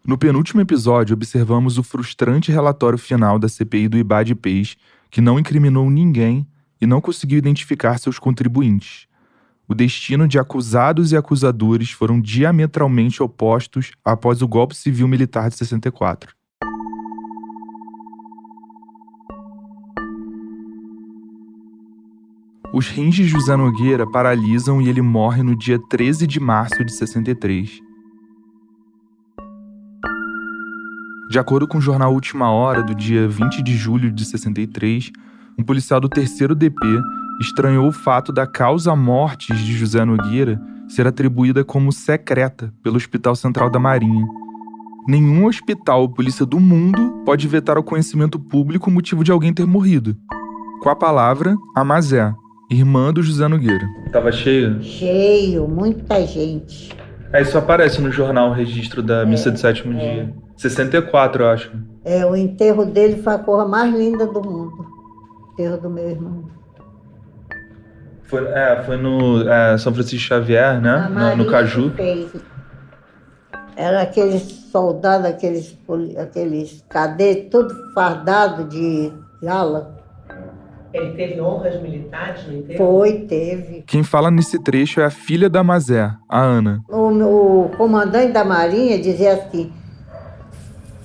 No penúltimo episódio, observamos o frustrante relatório final da CPI do Ibade-Pez, que não incriminou ninguém e não conseguiu identificar seus contribuintes. O destino de acusados e acusadores foram diametralmente opostos após o golpe civil-militar de 64. Os rins de José Nogueira paralisam e ele morre no dia 13 de março de 63. De acordo com o jornal Última Hora, do dia 20 de julho de 63, um policial do 3º DP estranhou o fato da causa-mortes de José Nogueira ser atribuída como secreta pelo Hospital Central da Marinha. Nenhum hospital ou polícia do mundo pode vetar ao conhecimento público o motivo de alguém ter morrido. Com a palavra, a Mazé, irmã do José Nogueira. Tava cheio? Cheio, muita gente. Isso aparece no jornal o registro da missa de sétimo dia. 64, eu acho. O enterro dele foi a coisa mais linda do mundo. O enterro do meu irmão. Foi no São Francisco Xavier, né? No Caju. Era aqueles soldados, aqueles cadetes, tudo fardado de gala. Ele teve honras militares no enterro? Teve. Quem fala nesse trecho é a filha da Mazé, a Ana. O comandante da Marinha dizia assim: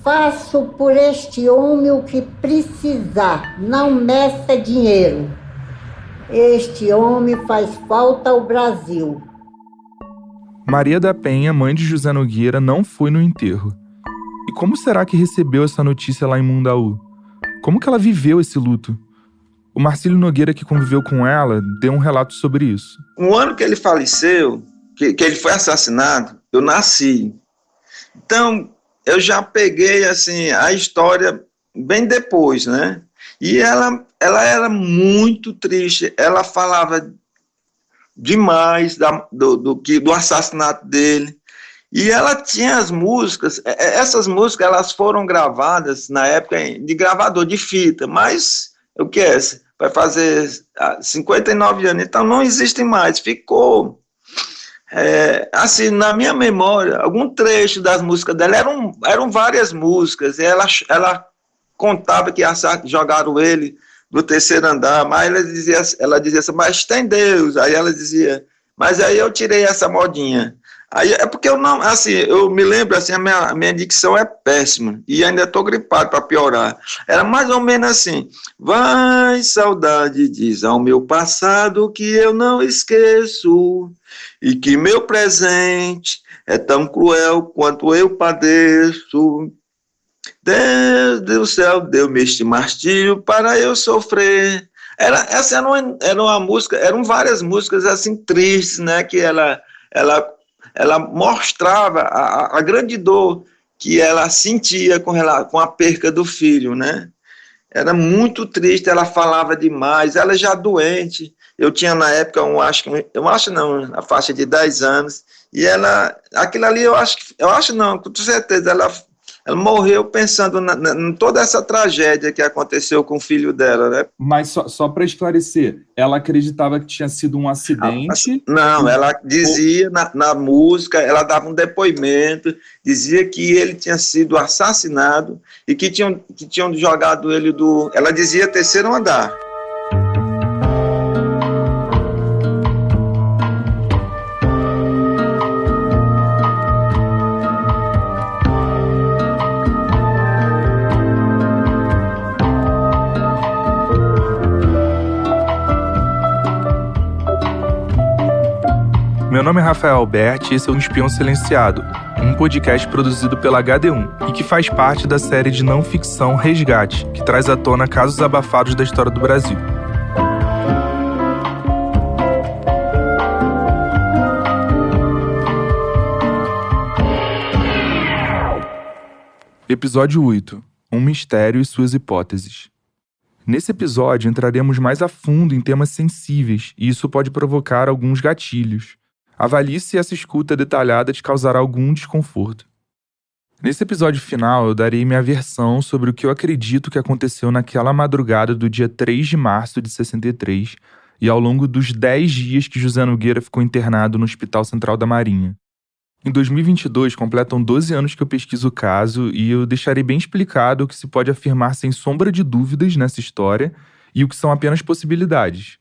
faço por este homem o que precisar, não meça dinheiro. Este homem faz falta ao Brasil. Maria da Penha, mãe de José Nogueira, não foi no enterro. E como será que recebeu essa notícia lá em Mundaú? Como que ela viveu esse luto? O Marcílio Nogueira, que conviveu com ela, deu um relato sobre isso. No ano que ele faleceu, que ele foi assassinado, eu nasci. Então, eu já peguei assim, a história bem depois, né? E ela era muito triste. Ela falava demais do assassinato dele. E ela tinha as músicas. Essas músicas elas foram gravadas na época de gravador de fita, mas o que é? Vai fazer 59 anos, então não existe mais. Ficou assim, na minha memória, algum trecho das músicas dela, eram várias músicas. Ela contava que jogaram ele do 3º andar, mas ela dizia assim, mas tem Deus. Aí ela dizia, mas aí eu tirei essa modinha. Aí é porque eu me lembro assim, a minha dicção é péssima e ainda estou gripado para piorar. Era mais ou menos assim: vai, saudade, diz ao meu passado que eu não esqueço e que meu presente é tão cruel quanto eu padeço. Deus do céu, deu-me este martírio para eu sofrer. Essa era uma música, eram várias músicas assim tristes, né? Que ela mostrava a grande dor que ela sentia com a perca do filho, né? Era muito triste, ela falava demais, ela já doente. Eu tinha na época, na faixa de 10 anos, e aquilo ali eu acho não, com certeza, ela morreu pensando em toda essa tragédia que aconteceu com o filho dela, né? Mas só para esclarecer, ela acreditava que tinha sido um acidente? Não, ela dizia na música, ela dava um depoimento, dizia que ele tinha sido assassinado e que tinham jogado ele ela dizia 3º andar. Meu nome é Rafael Alberti e esse é o Espião Silenciado, um podcast produzido pela HD1 e que faz parte da série de não ficção Resgate, que traz à tona casos abafados da história do Brasil. Episódio 8. Um mistério e suas hipóteses. Nesse episódio, entraremos mais a fundo em temas sensíveis e isso pode provocar alguns gatilhos. Avalie se essa escuta detalhada te causará algum desconforto. Nesse episódio final, eu darei minha versão sobre o que eu acredito que aconteceu naquela madrugada do dia 3 de março de 63 e ao longo dos 10 dias que José Nogueira ficou internado no Hospital Central da Marinha. Em 2022, completam 12 anos que eu pesquiso o caso e eu deixarei bem explicado o que se pode afirmar sem sombra de dúvidas nessa história e o que são apenas possibilidades.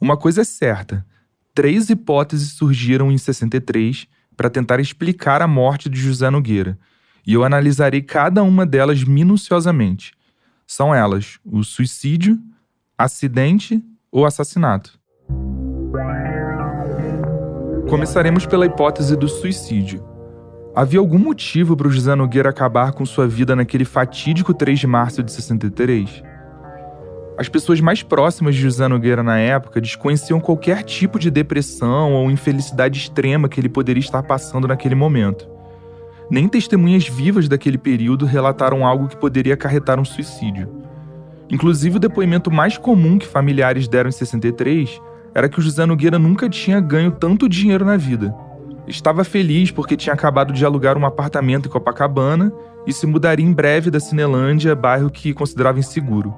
Uma coisa é certa, 3 hipóteses surgiram em 63 para tentar explicar a morte de José Nogueira, e eu analisarei cada uma delas minuciosamente. São elas o suicídio, acidente ou assassinato. Começaremos pela hipótese do suicídio. Havia algum motivo para o José Nogueira acabar com sua vida naquele fatídico 3 de março de 63? As pessoas mais próximas de José Nogueira na época desconheciam qualquer tipo de depressão ou infelicidade extrema que ele poderia estar passando naquele momento. Nem testemunhas vivas daquele período relataram algo que poderia acarretar um suicídio. Inclusive, o depoimento mais comum que familiares deram em 63 era que o José Nogueira nunca tinha ganho tanto dinheiro na vida. Estava feliz porque tinha acabado de alugar um apartamento em Copacabana e se mudaria em breve da Cinelândia, bairro que considerava inseguro.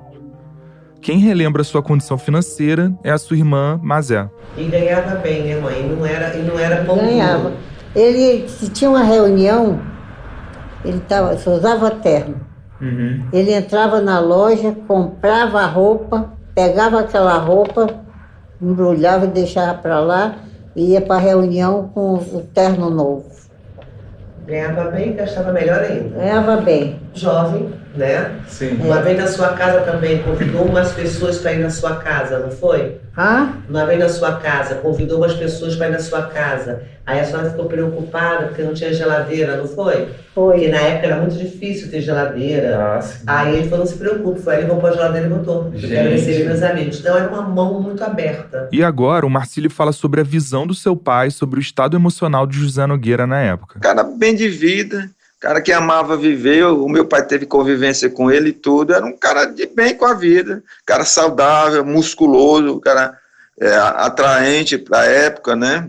Quem relembra sua condição financeira é a sua irmã, Mazé. E ganhava bem, né, mãe? E não era bom. Ganhava. Ele, se tinha uma reunião, ele só usava terno. Ele entrava na loja, comprava a roupa, pegava aquela roupa, embrulhava e deixava para lá e ia para a reunião com o terno novo. Ganhava bem e gastava melhor ainda. Ganhava bem. Jovem, né? Sim. Uma vez na sua casa também, convidou umas pessoas para ir na sua casa, não foi? Uma vez na sua casa, convidou umas pessoas para ir na sua casa. Aí a senhora ficou preocupada porque não tinha geladeira, não foi? Foi. Porque na época era muito difícil ter geladeira. Aí ele falou, não se preocupe, foi aí, roubou a geladeira e botou. Eu quero receber meus amigos. Então era uma mão muito aberta. E agora o Marcílio fala sobre a visão do seu pai sobre o estado emocional de José Nogueira na época. Cara bem de vida, cara que amava viver, o meu pai teve convivência com ele e tudo, era um cara de bem com a vida, cara saudável, musculoso, cara atraente para a época, né?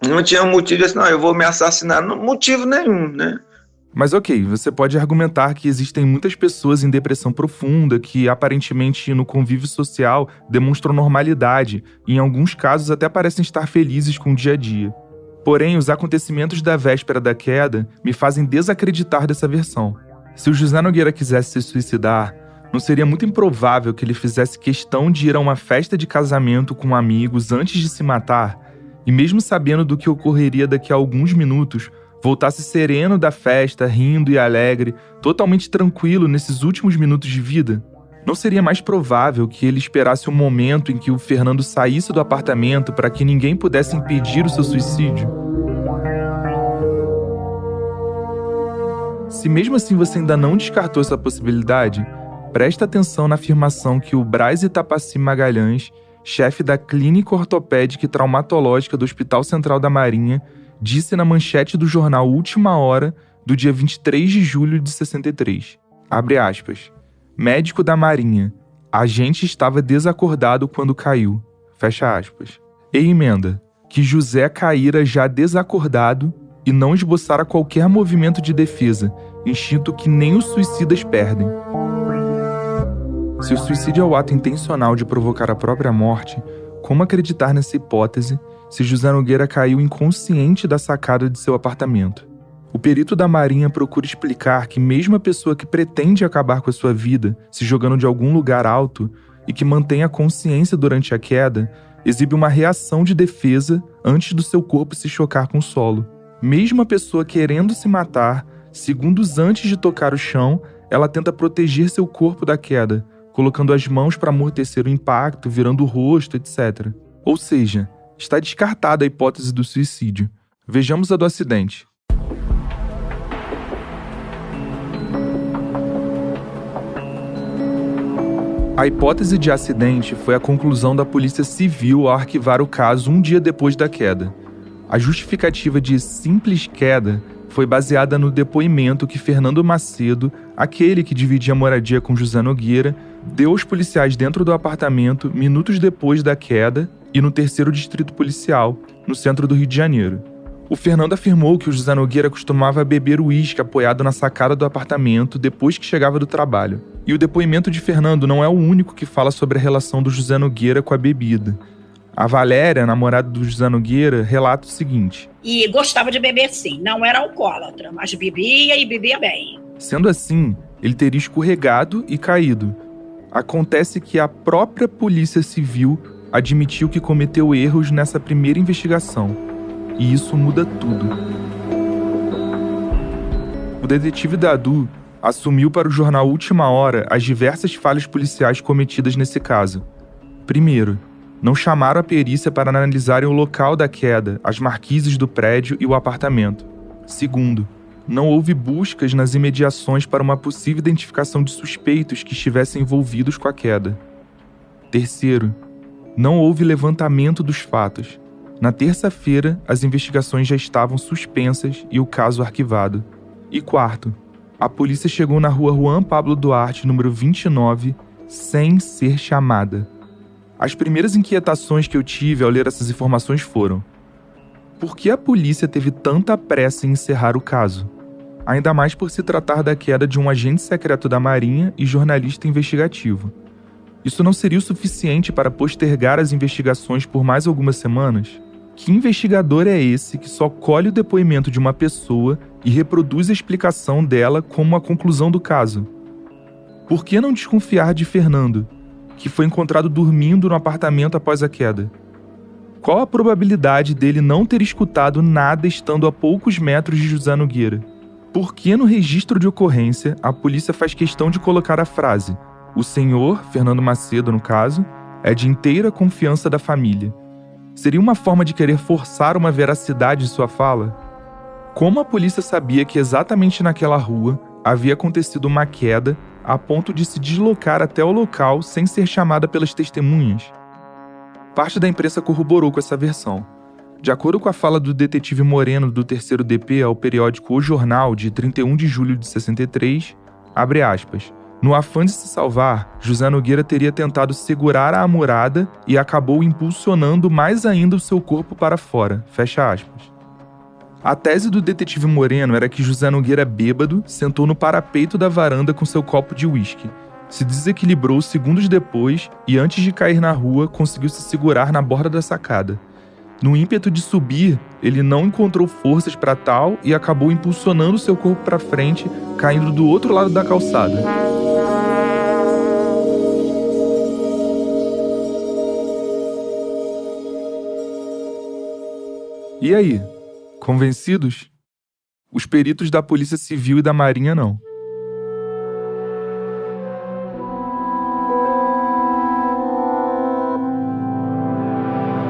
Não tinha motivo de dizer, não, eu vou me assassinar, não, motivo nenhum, né? Mas ok, você pode argumentar que existem muitas pessoas em depressão profunda que aparentemente no convívio social demonstram normalidade e em alguns casos até parecem estar felizes com o dia a dia. Porém, os acontecimentos da véspera da queda me fazem desacreditar dessa versão. Se o José Nogueira quisesse se suicidar, não seria muito improvável que ele fizesse questão de ir a uma festa de casamento com amigos antes de se matar e mesmo sabendo do que ocorreria daqui a alguns minutos, voltasse sereno da festa, rindo e alegre, totalmente tranquilo nesses últimos minutos de vida? Não seria mais provável que ele esperasse o momento em que o Fernando saísse do apartamento para que ninguém pudesse impedir o seu suicídio? Se mesmo assim você ainda não descartou essa possibilidade, presta atenção na afirmação que o Braz Itapaci Magalhães, chefe da Clínica Ortopédica e Traumatológica do Hospital Central da Marinha, disse na manchete do jornal Última Hora, do dia 23 de julho de 63. Abre aspas. Médico da Marinha. A gente estava desacordado quando caiu. Fecha aspas. E emenda. Que José caíra já desacordado e não esboçara qualquer movimento de defesa, instinto que nem os suicidas perdem. Se o suicídio é o ato intencional de provocar a própria morte, como acreditar nessa hipótese se José Nogueira caiu inconsciente da sacada de seu apartamento? O perito da Marinha procura explicar que mesmo a pessoa que pretende acabar com a sua vida, se jogando de algum lugar alto, e que mantém a consciência durante a queda, exibe uma reação de defesa antes do seu corpo se chocar com o solo. Mesmo a pessoa querendo se matar, segundos antes de tocar o chão, ela tenta proteger seu corpo da queda, colocando as mãos para amortecer o impacto, virando o rosto, etc. Ou seja, está descartada a hipótese do suicídio. Vejamos a do acidente. A hipótese de acidente foi a conclusão da Polícia Civil ao arquivar o caso um dia depois da queda. A justificativa de simples queda foi baseada no depoimento que Fernando Macedo, aquele que dividia a moradia com José Nogueira, deu aos policiais dentro do apartamento minutos depois da queda e no 3º Distrito Policial, no centro do Rio de Janeiro. O Fernando afirmou que o José Nogueira costumava beber uísque apoiado na sacada do apartamento depois que chegava do trabalho. E o depoimento de Fernando não é o único que fala sobre a relação do José Nogueira com a bebida. A Valéria, namorada do José Nogueira, relata o seguinte: e gostava de beber sim, não era alcoólatra, mas bebia e bebia bem. Sendo assim, ele teria escorregado e caído. Acontece que a própria Polícia Civil admitiu que cometeu erros nessa primeira investigação. E isso muda tudo. O detetive Dadu assumiu para o jornal Última Hora as diversas falhas policiais cometidas nesse caso. Primeiro, não chamaram a perícia para analisarem o local da queda, as marquises do prédio e o apartamento. Segundo, não houve buscas nas imediações para uma possível identificação de suspeitos que estivessem envolvidos com a queda. Terceiro, não houve levantamento dos fatos. Na terça-feira, as investigações já estavam suspensas e o caso arquivado. E quarto, a polícia chegou na rua Juan Pablo Duarte, número 29, sem ser chamada. As primeiras inquietações que eu tive ao ler essas informações foram: por que a polícia teve tanta pressa em encerrar o caso? Ainda mais por se tratar da queda de um agente secreto da Marinha e jornalista investigativo. Isso não seria o suficiente para postergar as investigações por mais algumas semanas? Que investigador é esse que só colhe o depoimento de uma pessoa e reproduz a explicação dela como a conclusão do caso? Por que não desconfiar de Fernando, que foi encontrado dormindo no apartamento após a queda? Qual a probabilidade dele não ter escutado nada estando a poucos metros de José Nogueira? Por que no registro de ocorrência a polícia faz questão de colocar a frase "O senhor, Fernando Macedo no caso, é de inteira confiança da família"? Seria uma forma de querer forçar uma veracidade de sua fala? Como a polícia sabia que exatamente naquela rua havia acontecido uma queda a ponto de se deslocar até o local sem ser chamada pelas testemunhas? Parte da imprensa corroborou com essa versão. De acordo com a fala do detetive Moreno do 3º DP ao periódico O Jornal, de 31 de julho de 63, abre aspas, no afã de se salvar, José Nogueira teria tentado segurar a amurada e acabou impulsionando mais ainda o seu corpo para fora, fecha aspas. A tese do detetive Moreno era que José Nogueira, bêbado, sentou no parapeito da varanda com seu copo de uísque, se desequilibrou segundos depois e, antes de cair na rua, conseguiu se segurar na borda da sacada. No ímpeto de subir, ele não encontrou forças para tal e acabou impulsionando seu corpo para frente, caindo do outro lado da calçada. E aí? Convencidos? Os peritos da Polícia Civil e da Marinha não.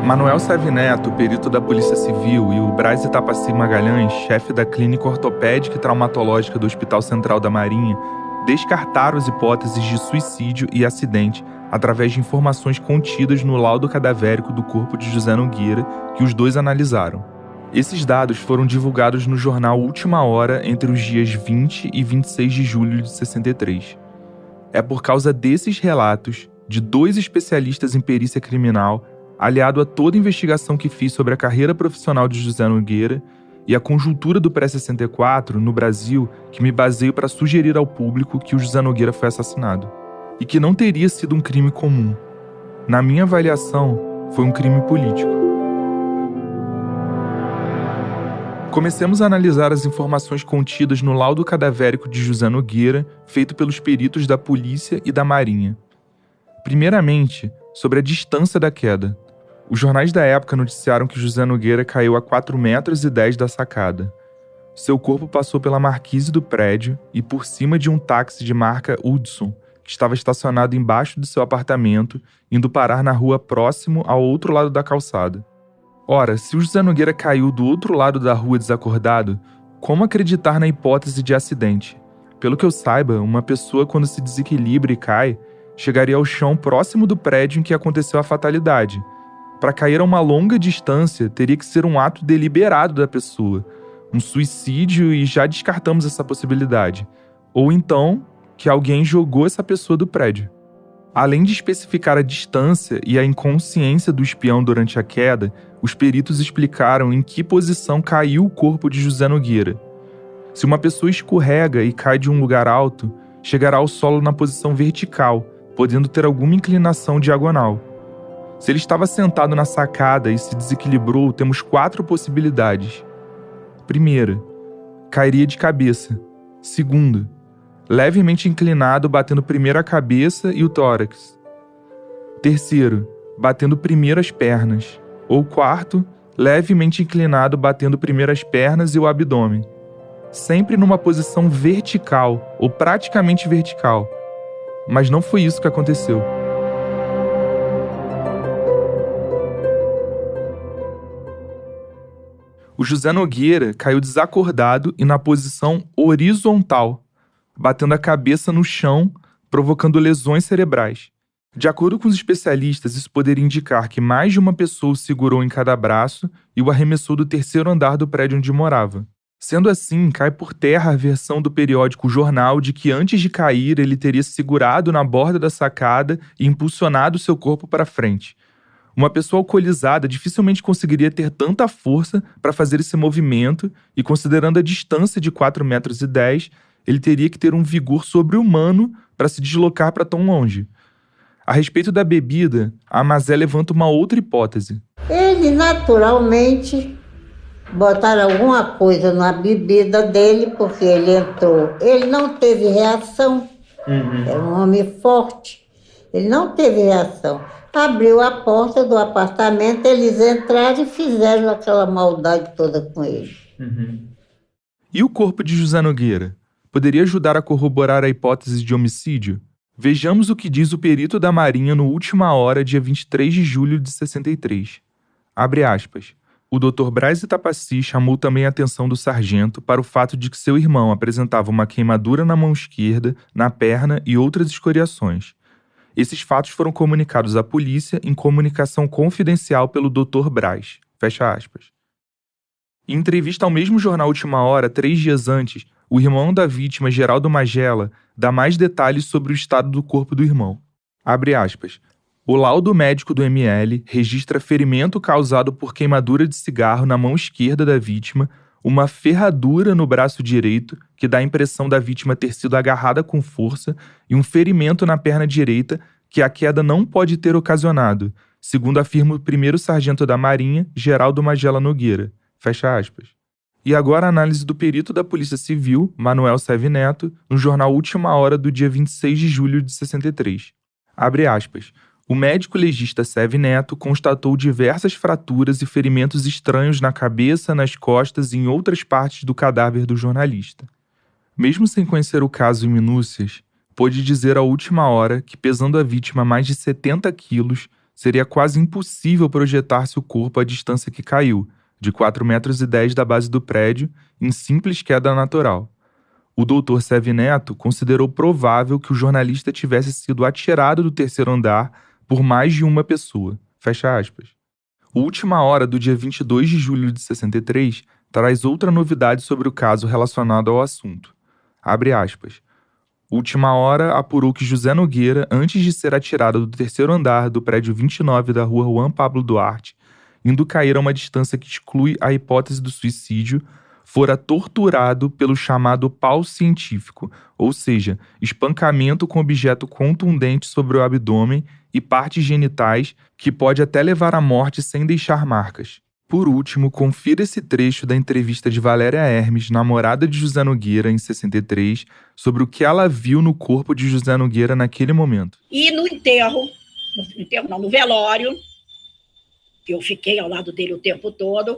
Manuel Savineto, perito da Polícia Civil, e o Braz Itapaci Magalhães, chefe da Clínica Ortopédica e Traumatológica do Hospital Central da Marinha, descartaram as hipóteses de suicídio e acidente através de informações contidas no laudo cadavérico do corpo de José Nogueira, que os dois analisaram. Esses dados foram divulgados no jornal Última Hora entre os dias 20 e 26 de julho de 63. É por causa desses relatos, de 2 especialistas em perícia criminal, aliado a toda a investigação que fiz sobre a carreira profissional de José Nogueira e a conjuntura do pré-64 no Brasil, que me baseio para sugerir ao público que o José Nogueira foi assassinado. E que não teria sido um crime comum. Na minha avaliação, foi um crime político. Comecemos a analisar as informações contidas no laudo cadavérico de José Nogueira, feito pelos peritos da polícia e da Marinha. Primeiramente, sobre a distância da queda. Os jornais da época noticiaram que José Nogueira caiu a 4,10 metros da sacada. Seu corpo passou pela marquise do prédio e por cima de um táxi de marca Hudson, que estava estacionado embaixo do seu apartamento, indo parar na rua próximo ao outro lado da calçada. Ora, se o José Nogueira caiu do outro lado da rua desacordado, como acreditar na hipótese de acidente? Pelo que eu saiba, uma pessoa, quando se desequilibra e cai, chegaria ao chão próximo do prédio em que aconteceu a fatalidade. Para cair a uma longa distância, teria que ser um ato deliberado da pessoa, um suicídio, e já descartamos essa possibilidade. Ou então, que alguém jogou essa pessoa do prédio. Além de especificar a distância e a inconsciência do espião durante a queda, os peritos explicaram em que posição caiu o corpo de José Nogueira. Se uma pessoa escorrega e cai de um lugar alto, chegará ao solo na posição vertical, podendo ter alguma inclinação diagonal. Se ele estava sentado na sacada e se desequilibrou, temos 4 possibilidades. Primeira, cairia de cabeça. Segunda, levemente inclinado, batendo primeiro a cabeça e o tórax. Terceiro, batendo primeiro as pernas. Ou quarto, levemente inclinado, batendo primeiro as pernas e o abdômen. Sempre numa posição vertical, ou praticamente vertical. Mas não foi isso que aconteceu. O José Nogueira caiu desacordado e na posição horizontal, batendo a cabeça no chão, provocando lesões cerebrais. De acordo com os especialistas, isso poderia indicar que mais de uma pessoa o segurou em cada braço e o arremessou do 3º andar do prédio onde morava. Sendo assim, cai por terra a versão do periódico Jornal de que antes de cair ele teria se segurado na borda da sacada e impulsionado seu corpo para frente. Uma pessoa alcoolizada dificilmente conseguiria ter tanta força para fazer esse movimento e, considerando a distância de 4,10 metros, ele teria que ter um vigor sobre-humano para se deslocar para tão longe. A respeito da bebida, a Mazé levanta uma outra hipótese. Ele naturalmente botaram alguma coisa na bebida dele, porque ele entrou. Ele não teve reação. Era um homem forte. Ele não teve reação. Abriu a porta do apartamento, eles entraram e fizeram aquela maldade toda com ele. E o corpo de José Nogueira? Poderia ajudar a corroborar a hipótese de homicídio? Vejamos o que diz o perito da Marinha no Última Hora, dia 23 de julho de 63. Abre aspas. O Dr. Braz Itapaci chamou também a atenção do sargento para o fato de que seu irmão apresentava uma queimadura na mão esquerda, na perna e outras escoriações. Esses fatos foram comunicados à polícia em comunicação confidencial pelo Dr. Braz. Fecha aspas. Em entrevista ao mesmo jornal Última Hora, 3 dias antes, o irmão da vítima, Geraldo Magela, dá mais detalhes sobre o estado do corpo do irmão. Abre aspas. O laudo médico do ML registra ferimento causado por queimadura de cigarro na mão esquerda da vítima, uma ferradura no braço direito, que dá a impressão da vítima ter sido agarrada com força, e um ferimento na perna direita, que a queda não pode ter ocasionado, segundo afirma o 1º sargento da Marinha, Geraldo Magela Nogueira. Fecha aspas. E agora a análise do perito da Polícia Civil, Manuel Seve Neto, no jornal Última Hora do dia 26 de julho de 63. Abre aspas. O médico legista Seve Neto constatou diversas fraturas e ferimentos estranhos na cabeça, nas costas e em outras partes do cadáver do jornalista. Mesmo sem conhecer o caso em minúcias, pôde dizer à Última Hora que, pesando a vítima mais de 70 quilos, seria quase impossível projetar-se o corpo à distância que caiu, de 4,10 metros da base do prédio, em simples queda natural. O doutor Seve Neto considerou provável que o jornalista tivesse sido atirado do 3º andar por mais de uma pessoa. Fecha aspas. O Última Hora do dia 22 de julho de 63 traz outra novidade sobre o caso relacionado ao assunto. Abre aspas. Última Hora apurou que José Nogueira, antes de ser atirado do 3º andar do prédio 29 da rua Juan Pablo Duarte, indo cair a uma distância que exclui a hipótese do suicídio, fora torturado pelo chamado pau científico, ou seja, espancamento com objeto contundente sobre o abdômen e partes genitais que pode até levar à morte sem deixar marcas. Por último, confira esse trecho da entrevista de Valéria Hermes, namorada de José Nogueira, em 63, sobre o que ela viu no corpo de José Nogueira naquele momento. E no velório, que eu fiquei ao lado dele o tempo todo,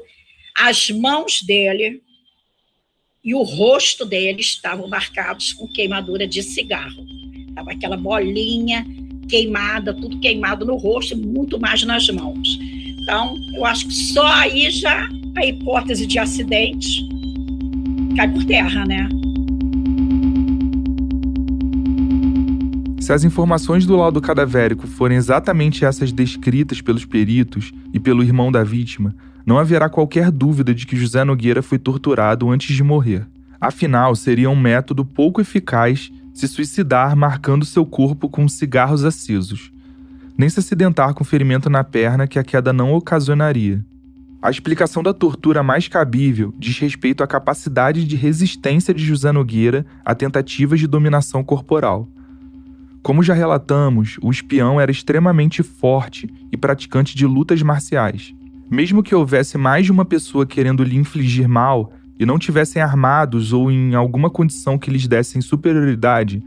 as mãos dele e o rosto dele estavam marcados com queimadura de cigarro. Estava aquela bolinha queimada, tudo queimado no rosto e muito mais nas mãos. Então, eu acho que só aí já a hipótese de acidente cai por terra, né? Se as informações do laudo cadavérico forem exatamente essas descritas pelos peritos e pelo irmão da vítima, não haverá qualquer dúvida de que José Nogueira foi torturado antes de morrer. Afinal, seria um método pouco eficaz se suicidar marcando seu corpo com cigarros acesos, nem se acidentar com ferimento na perna que a queda não ocasionaria. A explicação da tortura mais cabível diz respeito à capacidade de resistência de José Nogueira a tentativas de dominação corporal. Como já relatamos, o espião era extremamente forte e praticante de lutas marciais. Mesmo que houvesse mais de uma pessoa querendo lhe infligir mal e não tivessem armados ou em alguma condição que lhes dessem superioridade,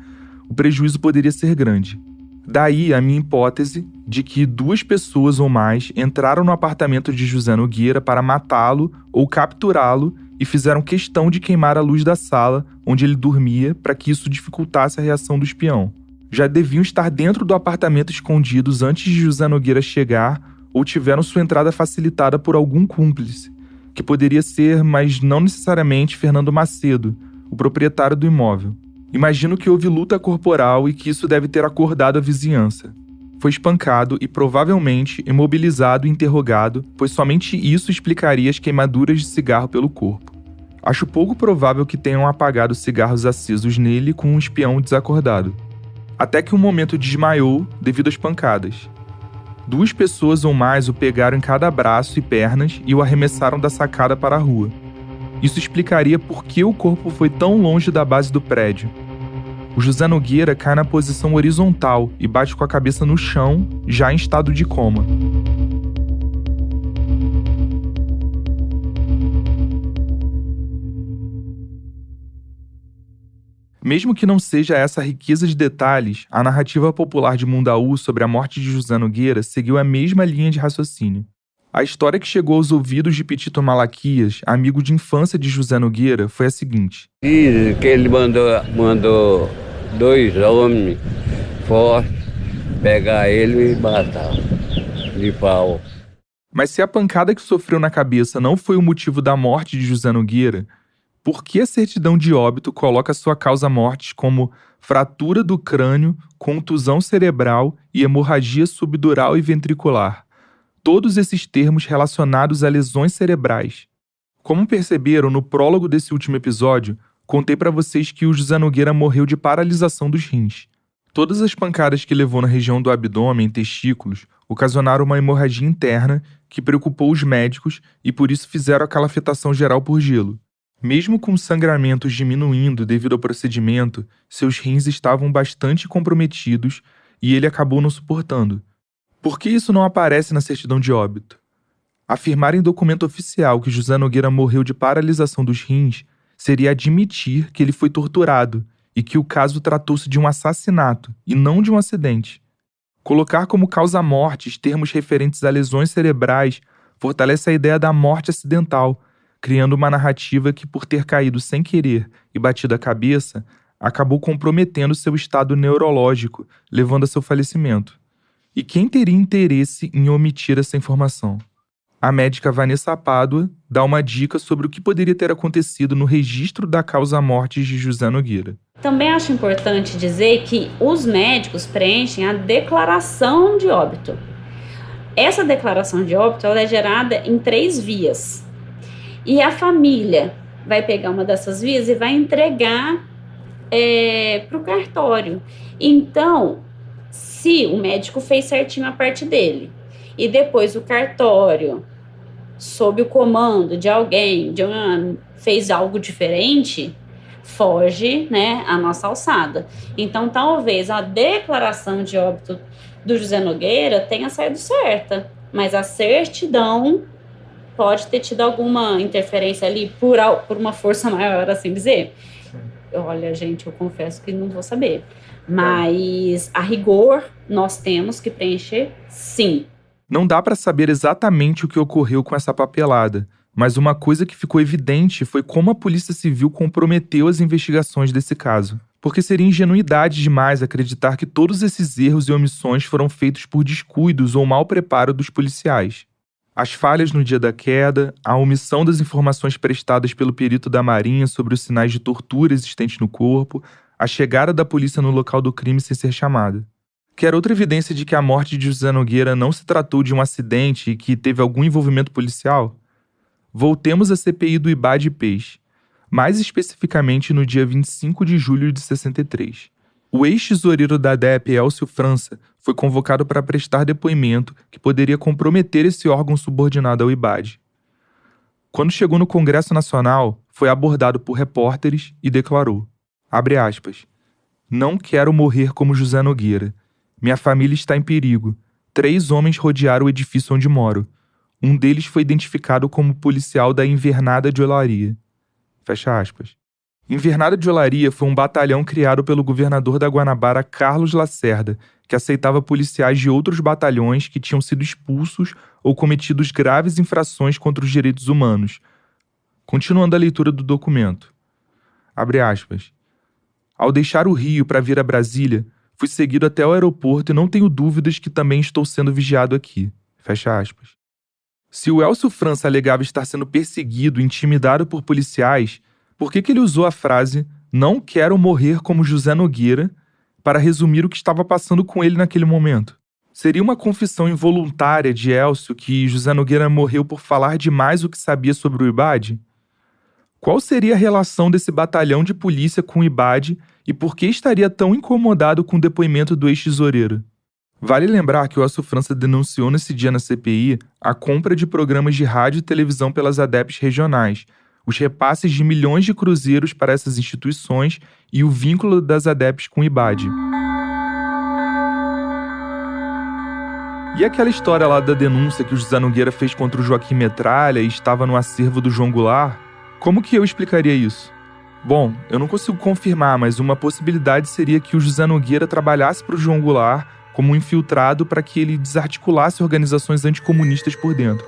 o prejuízo poderia ser grande. Daí a minha hipótese de que 2 pessoas ou mais entraram no apartamento de José Nogueira para matá-lo ou capturá-lo e fizeram questão de queimar a luz da sala onde ele dormia para que isso dificultasse a reação do espião. Já deviam estar dentro do apartamento escondidos antes de José Nogueira chegar ou tiveram sua entrada facilitada por algum cúmplice, que poderia ser, mas não necessariamente, Fernando Macedo, o proprietário do imóvel. Imagino que houve luta corporal e que isso deve ter acordado a vizinhança. Foi espancado e provavelmente imobilizado e interrogado, pois somente isso explicaria as queimaduras de cigarro pelo corpo. Acho pouco provável que tenham apagado cigarros acesos nele com um espião desacordado. Até que um momento desmaiou devido às pancadas. 2 pessoas ou mais o pegaram em cada braço e pernas e o arremessaram da sacada para a rua. Isso explicaria por que o corpo foi tão longe da base do prédio. O José Nogueira cai na posição horizontal e bate com a cabeça no chão, já em estado de coma. Mesmo que não seja essa riqueza de detalhes, a narrativa popular de Mundaú sobre a morte de José Nogueira seguiu a mesma linha de raciocínio. A história que chegou aos ouvidos de Petito Malaquias, amigo de infância de José Nogueira, foi a seguinte. Diz que ele mandou 2 homens fortes pegar ele e matar de pau. Mas se a pancada que sofreu na cabeça não foi o motivo da morte de José Nogueira, por que a certidão de óbito coloca sua causa-morte como fratura do crânio, contusão cerebral e hemorragia subdural e ventricular? Todos esses termos relacionados a lesões cerebrais. Como perceberam no prólogo desse último episódio, contei para vocês que o José Nogueira morreu de paralisação dos rins. Todas as pancadas que levou na região do abdômen e testículos ocasionaram uma hemorragia interna que preocupou os médicos e por isso fizeram a calafetação geral por gelo. Mesmo com sangramentos diminuindo devido ao procedimento, seus rins estavam bastante comprometidos e ele acabou não suportando. Por que isso não aparece na certidão de óbito? Afirmar em documento oficial que José Nogueira morreu de paralisação dos rins seria admitir que ele foi torturado e que o caso tratou-se de um assassinato e não de um acidente. Colocar como causa-mortes termos referentes a lesões cerebrais fortalece a ideia da morte acidental, criando uma narrativa que, por ter caído sem querer e batido a cabeça, acabou comprometendo seu estado neurológico, levando a seu falecimento. E quem teria interesse em omitir essa informação? A médica Vanessa Pádua dá uma dica sobre o que poderia ter acontecido no registro da causa-morte de José Nogueira. Também acho importante dizer que os médicos preenchem a declaração de óbito. Essa declaração de óbito ela é gerada em 3 vias. E a família vai pegar uma dessas vias e vai entregar para o cartório. Então, se o médico fez certinho a parte dele e depois o cartório, sob o comando de alguém, fez algo diferente, foge, né, a nossa alçada. Então, talvez a declaração de óbito do José Nogueira tenha saído certa, mas a certidão pode ter tido alguma interferência ali por uma força maior, assim dizer. Olha, gente, eu confesso que não vou saber. Mas, a rigor, nós temos que preencher, sim. Não dá para saber exatamente o que ocorreu com essa papelada, mas uma coisa que ficou evidente foi como a Polícia Civil comprometeu as investigações desse caso. Porque seria ingenuidade demais acreditar que todos esses erros e omissões foram feitos por descuidos ou mau preparo dos policiais. As falhas no dia da queda, a omissão das informações prestadas pelo perito da Marinha sobre os sinais de tortura existentes no corpo, a chegada da polícia no local do crime sem ser chamada. Quer outra evidência de que a morte de José Nogueira não se tratou de um acidente e que teve algum envolvimento policial? Voltemos à CPI do IBAD Peixe, mais especificamente no dia 25 de julho de 63. O ex-tesoureiro da DEP, Elcio França, foi convocado para prestar depoimento que poderia comprometer esse órgão subordinado ao IBAD. Quando chegou no Congresso Nacional, foi abordado por repórteres e declarou, abre aspas, Não quero morrer como José Nogueira. Minha família está em perigo. 3 homens rodearam o edifício onde moro. Um deles foi identificado como policial da Invernada de Olaria. Fecha aspas. Invernada de Olaria foi um batalhão criado pelo governador da Guanabara, Carlos Lacerda, que aceitava policiais de outros batalhões que tinham sido expulsos ou cometidos graves infrações contra os direitos humanos. Continuando a leitura do documento. Abre aspas. Ao deixar o Rio para vir a Brasília, fui seguido até o aeroporto e não tenho dúvidas que também estou sendo vigiado aqui. Fecha aspas. Se o Elcio França alegava estar sendo perseguido e intimidado por policiais, por que ele usou a frase "não quero morrer como José Nogueira" para resumir o que estava passando com ele naquele momento? Seria uma confissão involuntária de Elcio que José Nogueira morreu por falar demais o que sabia sobre o IBAD? Qual seria a relação desse batalhão de polícia com o IBAD e por que estaria tão incomodado com o depoimento do ex-tesoureiro? Vale lembrar que o Elcio França denunciou nesse dia na CPI a compra de programas de rádio e televisão pelas ADEPs regionais, os repasses de milhões de cruzeiros para essas instituições e o vínculo das ADEPs com o IBAD. E aquela história lá da denúncia que o José Nogueira fez contra o Joaquim Metralha e estava no acervo do João Goulart? Como que eu explicaria isso? Bom, eu não consigo confirmar, mas uma possibilidade seria que o José Nogueira trabalhasse para o João Goulart como um infiltrado para que ele desarticulasse organizações anticomunistas por dentro.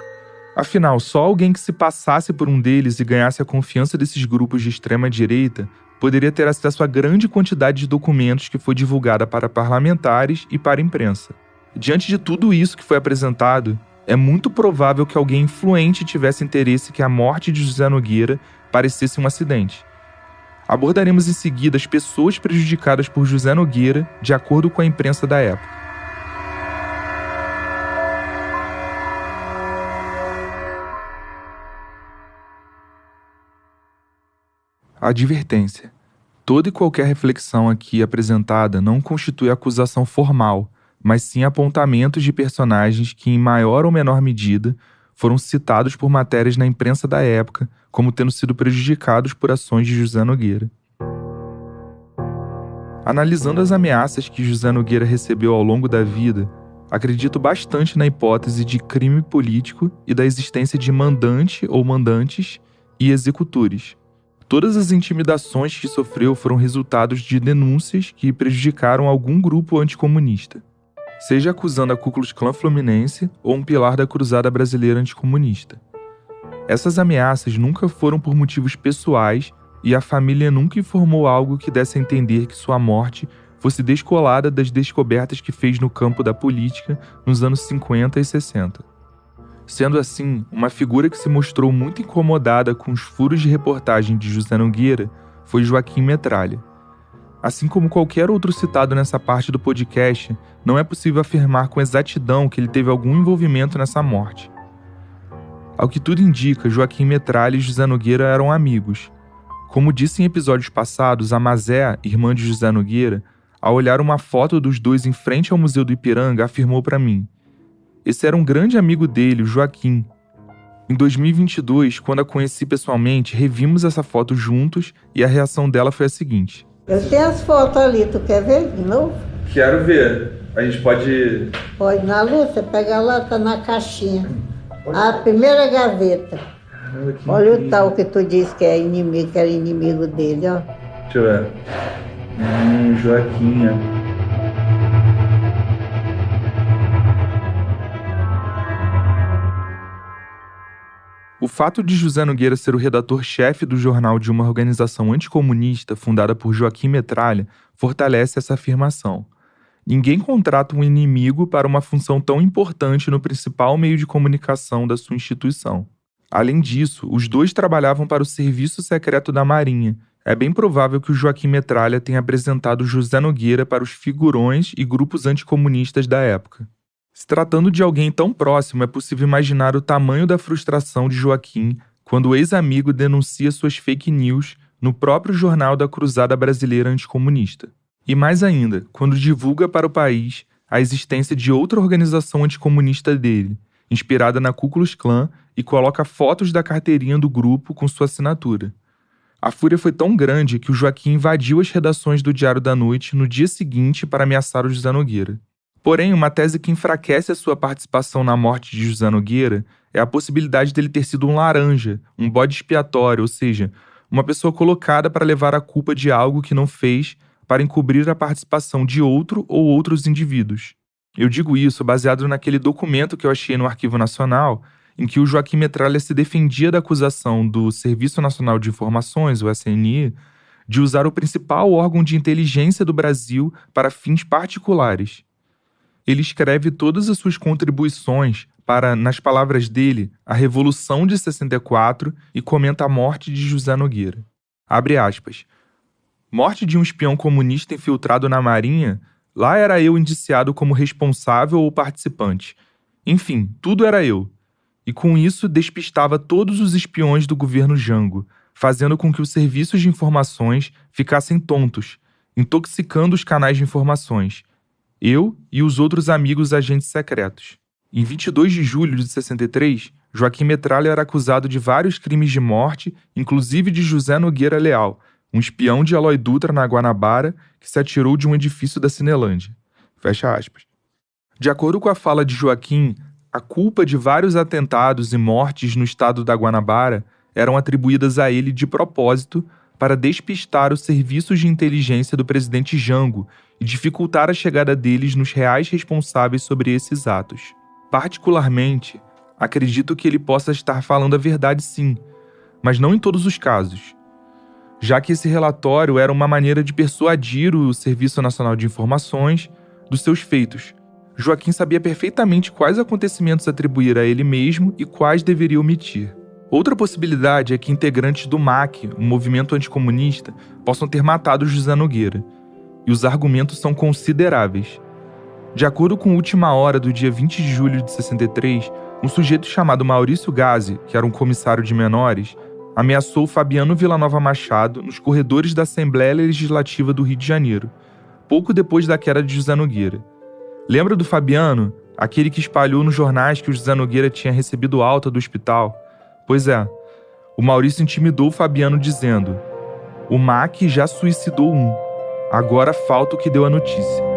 Afinal, só alguém que se passasse por um deles e ganhasse a confiança desses grupos de extrema-direita poderia ter acesso à grande quantidade de documentos que foi divulgada para parlamentares e para a imprensa. Diante de tudo isso que foi apresentado, é muito provável que alguém influente tivesse interesse que a morte de José Nogueira parecesse um acidente. Abordaremos em seguida as pessoas prejudicadas por José Nogueira, de acordo com a imprensa da época. Advertência. Toda e qualquer reflexão aqui apresentada não constitui acusação formal, mas sim apontamentos de personagens que, em maior ou menor medida, foram citados por matérias na imprensa da época como tendo sido prejudicados por ações de José Nogueira. Analisando as ameaças que José Nogueira recebeu ao longo da vida, acredito bastante na hipótese de crime político e da existência de mandante ou mandantes e executores. Todas as intimidações que sofreu foram resultados de denúncias que prejudicaram algum grupo anticomunista, seja acusando a Ku Klux Klan Fluminense ou um pilar da Cruzada Brasileira Anticomunista. Essas ameaças nunca foram por motivos pessoais e a família nunca informou algo que desse a entender que sua morte fosse descolada das descobertas que fez no campo da política nos anos 50 e 60. Sendo assim, uma figura que se mostrou muito incomodada com os furos de reportagem de José Nogueira foi Joaquim Metralha. Assim como qualquer outro citado nessa parte do podcast, não é possível afirmar com exatidão que ele teve algum envolvimento nessa morte. Ao que tudo indica, Joaquim Metralha e José Nogueira eram amigos. Como disse em episódios passados, a Mazé, irmã de José Nogueira, ao olhar uma foto dos dois em frente ao Museu do Ipiranga, afirmou para mim: esse era um grande amigo dele, o Joaquim. Em 2022, quando a conheci pessoalmente, revimos essa foto juntos e a reação dela foi a seguinte: eu tenho as fotos ali, tu quer ver de novo? Quero ver. A gente pode... Pode, na luz, você pega lá, tá na caixinha. A primeira gaveta. Caramba, olha incrível. O tal que tu disse que é inimigo, que era inimigo dele, ó. Deixa eu ver. Joaquim, O fato de José Nogueira ser o redator-chefe do jornal de uma organização anticomunista fundada por Joaquim Metralha fortalece essa afirmação. Ninguém contrata um inimigo para uma função tão importante no principal meio de comunicação da sua instituição. Além disso, os dois trabalhavam para o Serviço Secreto da Marinha. É bem provável que o Joaquim Metralha tenha apresentado José Nogueira para os figurões e grupos anticomunistas da época. Se tratando de alguém tão próximo, é possível imaginar o tamanho da frustração de Joaquim quando o ex-amigo denuncia suas fake news no próprio jornal da Cruzada Brasileira Anticomunista. E mais ainda, quando divulga para o país a existência de outra organização anticomunista dele, inspirada na Ku Klux Klan, e coloca fotos da carteirinha do grupo com sua assinatura. A fúria foi tão grande que o Joaquim invadiu as redações do Diário da Noite no dia seguinte para ameaçar o José Nogueira. Porém, uma tese que enfraquece a sua participação na morte de José Nogueira é a possibilidade dele ter sido um laranja, um bode expiatório, ou seja, uma pessoa colocada para levar a culpa de algo que não fez para encobrir a participação de outro ou outros indivíduos. Eu digo isso baseado naquele documento que eu achei no Arquivo Nacional, em que o Joaquim Metralha se defendia da acusação do Serviço Nacional de Informações, o SNI, de usar o principal órgão de inteligência do Brasil para fins particulares. Ele escreve todas as suas contribuições para, nas palavras dele, a Revolução de 64 e comenta a morte de José Nogueira. Abre aspas. Morte de um espião comunista infiltrado na Marinha, lá era eu indiciado como responsável ou participante. Enfim, tudo era eu. E com isso despistava todos os espiões do governo Jango, fazendo com que os serviços de informações ficassem tontos, intoxicando os canais de informações. Eu e os outros amigos agentes secretos. Em 22 de julho de 63, Joaquim Metralha era acusado de vários crimes de morte, inclusive de José Nogueira Leal, um espião de Eloy Dutra na Guanabara que se atirou de um edifício da Cinelândia. Fecha aspas. De acordo com a fala de Joaquim, a culpa de vários atentados e mortes no estado da Guanabara eram atribuídas a ele de propósito para despistar os serviços de inteligência do presidente Jango e dificultar a chegada deles nos reais responsáveis sobre esses atos. Particularmente, acredito que ele possa estar falando a verdade sim, mas não em todos os casos, já que esse relatório era uma maneira de persuadir o Serviço Nacional de Informações dos seus feitos. Joaquim sabia perfeitamente quais acontecimentos atribuir a ele mesmo e quais deveria omitir. Outra possibilidade é que integrantes do MAC, o movimento anticomunista, possam ter matado José Nogueira, e os argumentos são consideráveis. De acordo com a Última Hora do dia 20 de julho de 63, um sujeito chamado Maurício Gazzi, que era um comissário de menores, ameaçou Fabiano Villanova Machado nos corredores da Assembleia Legislativa do Rio de Janeiro, pouco depois da queda de José Nogueira. Lembra do Fabiano, aquele que espalhou nos jornais que o José Nogueira tinha recebido alta do hospital? Pois é, o Maurício intimidou o Fabiano dizendo: "O MAC já suicidou um, agora falta o que deu a notícia."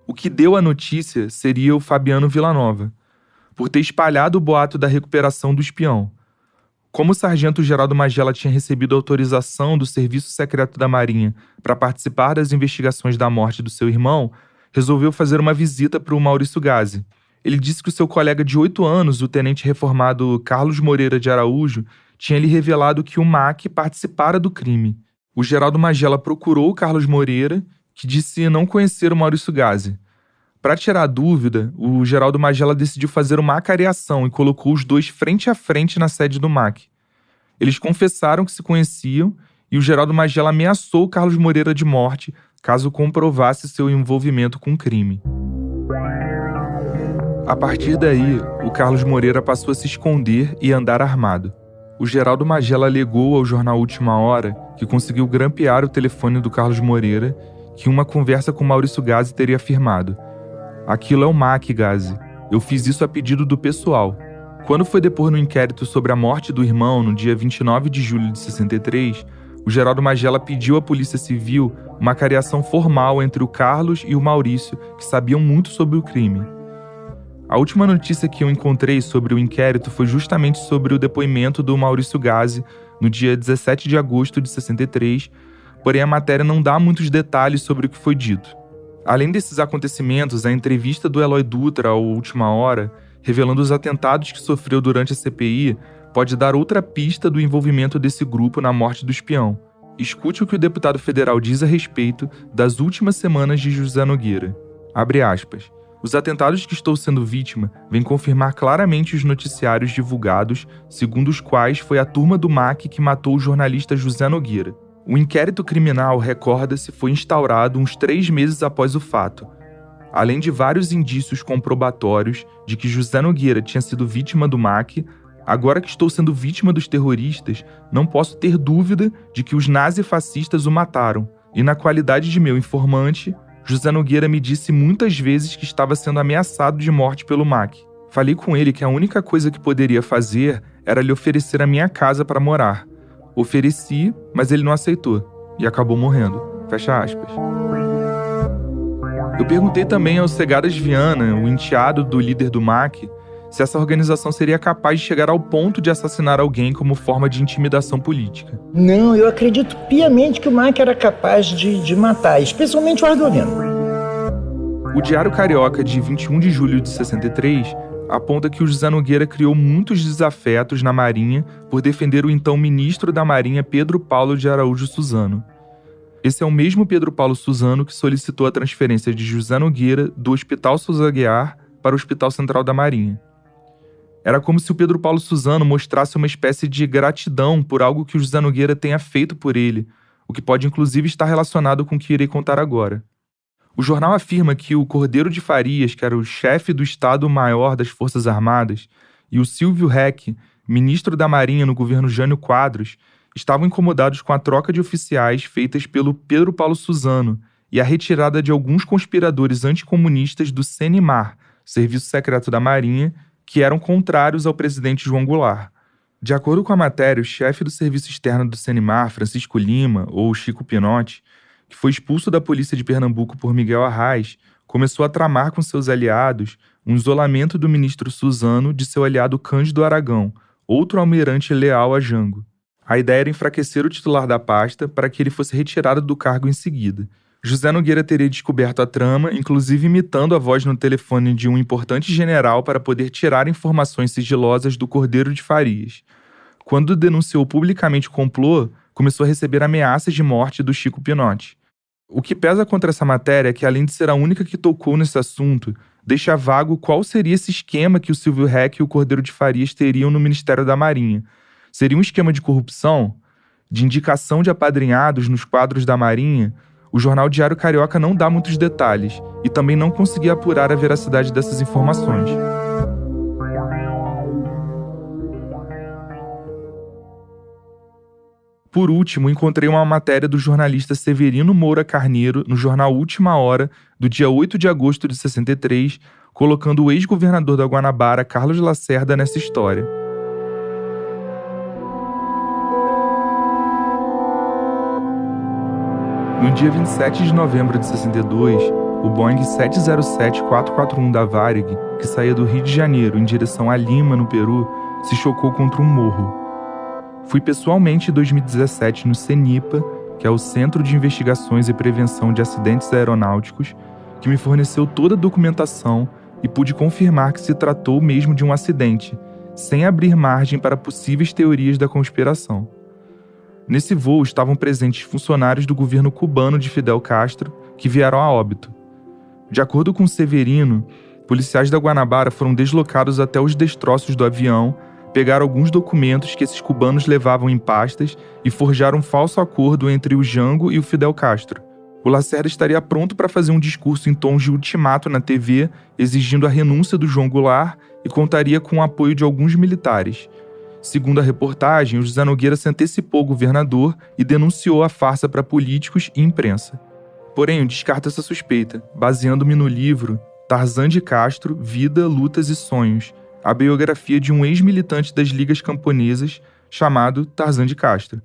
O que deu a notícia seria o Fabiano Villanova, por ter espalhado o boato da recuperação do espião. Como o sargento Geraldo Magela tinha recebido autorização do Serviço Secreto da Marinha para participar das investigações da morte do seu irmão, resolveu fazer uma visita para o Maurício Gazzi. Ele disse que o seu colega de 8 anos, o tenente reformado Carlos Moreira de Araújo, tinha lhe revelado que o MAC participara do crime. O Geraldo Magela procurou o Carlos Moreira, que disse não conhecer o Maurício Gazzi. Para tirar a dúvida, o Geraldo Magela decidiu fazer uma acariação e colocou os dois frente a frente na sede do MAC. Eles confessaram que se conheciam e o Geraldo Magela ameaçou Carlos Moreira de morte caso comprovasse seu envolvimento com o crime. A partir daí, o Carlos Moreira passou a se esconder e andar armado. O Geraldo Magela alegou ao jornal Última Hora que conseguiu grampear o telefone do Carlos Moreira, que uma conversa com Maurício Gazzi teria afirmado: "Aquilo é o MAC, Gazzi. Eu fiz isso a pedido do pessoal." Quando foi depor no inquérito sobre a morte do irmão, no dia 29 de julho de 63, o Geraldo Magela pediu à Polícia Civil uma acariação formal entre o Carlos e o Maurício, que sabiam muito sobre o crime. A última notícia que eu encontrei sobre o inquérito foi justamente sobre o depoimento do Maurício Gazzi, no dia 17 de agosto de 63, porém a matéria não dá muitos detalhes sobre o que foi dito. Além desses acontecimentos, a entrevista do Eloy Dutra ao Última Hora, revelando os atentados que sofreu durante a CPI, pode dar outra pista do envolvimento desse grupo na morte do espião. Escute o que o deputado federal diz a respeito das últimas semanas de José Nogueira. Abre aspas. "Os atentados que estou sendo vítima vêm confirmar claramente os noticiários divulgados, segundo os quais foi a turma do MAC que matou o jornalista José Nogueira. O inquérito criminal, recorda-se, foi instaurado uns 3 meses após o fato. Além de vários indícios comprobatórios de que José Nogueira tinha sido vítima do MAC, agora que estou sendo vítima dos terroristas, não posso ter dúvida de que os nazifascistas o mataram. E na qualidade de meu informante, José Nogueira me disse muitas vezes que estava sendo ameaçado de morte pelo MAC." Falei com ele que a única coisa que poderia fazer era lhe oferecer a minha casa para morar. Ofereci, mas ele não aceitou e acabou morrendo. Fecha aspas. Eu perguntei também ao Segadas Viana, o enteado do líder do MAC, se essa organização seria capaz de chegar ao ponto de assassinar alguém como forma de intimidação política. Não, eu acredito piamente que o MAC era capaz de matar, especialmente o Ardolino. O Diário Carioca, de 21 de julho de 63, aponta que o José Nogueira criou muitos desafetos na Marinha por defender o então ministro da Marinha Pedro Paulo de Araújo Suzano. Esse é o mesmo Pedro Paulo Suzano que solicitou a transferência de José Nogueira do Hospital Souza Aguiar para o Hospital Central da Marinha. Era como se o Pedro Paulo Suzano mostrasse uma espécie de gratidão por algo que o José Nogueira tenha feito por ele, o que pode inclusive estar relacionado com o que irei contar agora. O jornal afirma que o Cordeiro de Farias, que era o chefe do Estado-Maior das Forças Armadas, e o Silvio Reck, ministro da Marinha no governo Jânio Quadros, estavam incomodados com a troca de oficiais feitas pelo Pedro Paulo Suzano e a retirada de alguns conspiradores anticomunistas do CENIMAR, Serviço Secreto da Marinha, que eram contrários ao presidente João Goulart. De acordo com a matéria, o chefe do serviço externo do CENIMAR, Francisco Lima, ou Chico Pinotti, que foi expulso da polícia de Pernambuco por Miguel Arraes, começou a tramar com seus aliados um isolamento do ministro Suzano de seu aliado Cândido Aragão, outro almirante leal a Jango. A ideia era enfraquecer o titular da pasta para que ele fosse retirado do cargo em seguida. José Nogueira teria descoberto a trama, inclusive imitando a voz no telefone de um importante general para poder tirar informações sigilosas do Cordeiro de Farias. Quando denunciou publicamente o complô, começou a receber ameaças de morte do Chico Pinotti. O que pesa contra essa matéria é que, além de ser a única que tocou nesse assunto, deixa vago qual seria esse esquema que o Silvio Reck e o Cordeiro de Farias teriam no Ministério da Marinha. Seria um esquema de corrupção? De indicação de apadrinhados nos quadros da Marinha? O jornal Diário Carioca não dá muitos detalhes e também não conseguia apurar a veracidade dessas informações. Por último, encontrei uma matéria do jornalista Severino Moura Carneiro no jornal Última Hora, do dia 8 de agosto de 63, colocando o ex-governador da Guanabara, Carlos Lacerda, nessa história. No dia 27 de novembro de 62, o Boeing 707-441 da Varig, que saía do Rio de Janeiro em direção a Lima, no Peru, se chocou contra um morro. Fui pessoalmente em 2017 no CENIPA, que é o Centro de Investigações e Prevenção de Acidentes Aeronáuticos, que me forneceu toda a documentação e pude confirmar que se tratou mesmo de um acidente, sem abrir margem para possíveis teorias da conspiração. Nesse voo estavam presentes funcionários do governo cubano de Fidel Castro, que vieram a óbito. De acordo com Severino, policiais da Guanabara foram deslocados até os destroços do avião, pegaram alguns documentos que esses cubanos levavam em pastas e forjaram um falso acordo entre o Jango e o Fidel Castro. O Lacerda estaria pronto para fazer um discurso em tons de ultimato na TV, exigindo a renúncia do João Goulart e contaria com o apoio de alguns militares. Segundo a reportagem, o José Nogueira se antecipou ao governador e denunciou a farsa para políticos e imprensa. Porém, eu descarto essa suspeita, baseando-me no livro Tarzan de Castro, Vida, Lutas e Sonhos, a biografia de um ex-militante das Ligas Camponesas chamado Tarzan de Castro.